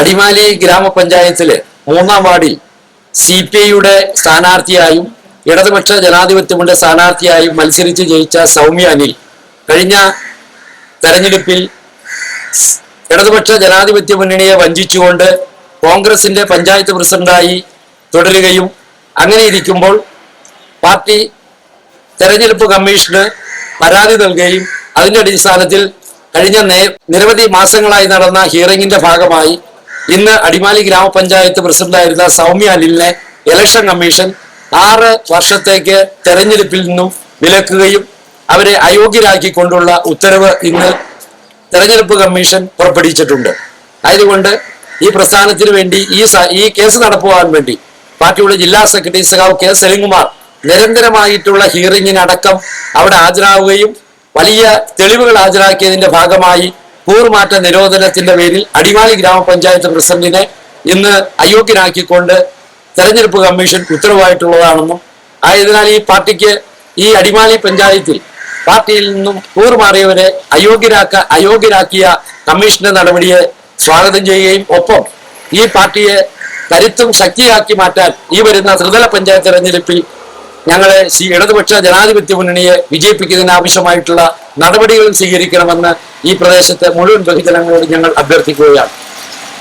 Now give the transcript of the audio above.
അടിമാലി ഗ്രാമപഞ്ചായത്തിലെ 3-ാം വാർഡിൽ CPIയുടെ സ്ഥാനാർത്ഥിയായും ഇടതുപക്ഷ ജനാധിപത്യമുള്ള സ്ഥാനാർത്ഥിയായും മത്സരിച്ച് ജയിച്ച സൗമ്യ അനിൽ കഴിഞ്ഞ തെരഞ്ഞെടുപ്പിൽ ഇടതുപക്ഷ ജനാധിപത്യ മുന്നണിയെ വഞ്ചിച്ചുകൊണ്ട് കോൺഗ്രസിന്റെ പഞ്ചായത്ത് പ്രസിഡന്റായി തുടരുകയും അങ്ങനെ ഇരിക്കുമ്പോൾ പാർട്ടി തെരഞ്ഞെടുപ്പ് കമ്മീഷന് പരാതി നൽകുകയും അതിന്റെ അടിസ്ഥാനത്തിൽ കഴിഞ്ഞ നിരവധി മാസങ്ങളായി നടന്ന ഹിയറിംഗിന്റെ ഭാഗമായി ഇന്ന് അടിമാലി ഗ്രാമപഞ്ചായത്ത് പ്രസിഡന്റായിരുന്ന സൗമ്യ അനിലിനെ ഇലക്ഷൻ കമ്മീഷൻ 6 വർഷത്തേക്ക് തെരഞ്ഞെടുപ്പിൽ നിന്നും വിലക്കുകയും അവരെ അയോഗ്യരാക്കിക്കൊണ്ടുള്ള ഉത്തരവ് ഇന്ന് തെരഞ്ഞെടുപ്പ് കമ്മീഷൻ പുറപ്പെടുവിച്ചിട്ടുണ്ട്. ആയതുകൊണ്ട് ഈ പ്രസ്ഥാനത്തിന് വേണ്ടി ഈ കേസ് നടപ്പാൻ വേണ്ടി പാർട്ടിയുടെ ജില്ലാ സെക്രട്ടറി സഖാവ് K സലിംകുമാർ നിരന്തരമായിട്ടുള്ള ഹിയറിംഗിനടക്കം അവിടെ ഹാജരാവുകയും വലിയ തെളിവുകൾ ഹാജരാക്കിയതിന്റെ ഭാഗമായി കൂറുമാറ്റ നിരോധനത്തിന്റെ പേരിൽ അടിമാലി ഗ്രാമപഞ്ചായത്ത് പ്രസിഡന്റിനെ ഇന്ന് അയോഗ്യനാക്കിക്കൊണ്ട് തെരഞ്ഞെടുപ്പ് കമ്മീഷൻ ഉത്തരവായിട്ടുള്ളതാണെന്നും ആയതിനാൽ ഈ പാർട്ടിക്ക് ഈ അടിമാലി പഞ്ചായത്തിൽ പാർട്ടിയിൽ നിന്നും കൂറുമാറിയവരെ അയോഗ്യരാക്കിയ കമ്മീഷന്റെ നടപടിയെ സ്വാഗതം ചെയ്യുകയും ഒപ്പം ഈ പാർട്ടിയെ കരുത്തും ശക്തിയാക്കി മാറ്റാൻ ഈ വരുന്ന ത്രിതല പഞ്ചായത്ത് തെരഞ്ഞെടുപ്പിൽ ഞങ്ങളെ ഇടതുപക്ഷ ജനാധിപത്യ മുന്നണിയെ വിജയിപ്പിക്കുന്നതിന് ആവശ്യമായിട്ടുള്ള നടപടികൾ സ്വീകരിക്കണമെന്ന് ഈ പ്രദേശത്തെ മുഴുവൻ ബഹുജനങ്ങളോട് ഞങ്ങൾ അഭ്യർത്ഥിക്കുകയാണ്.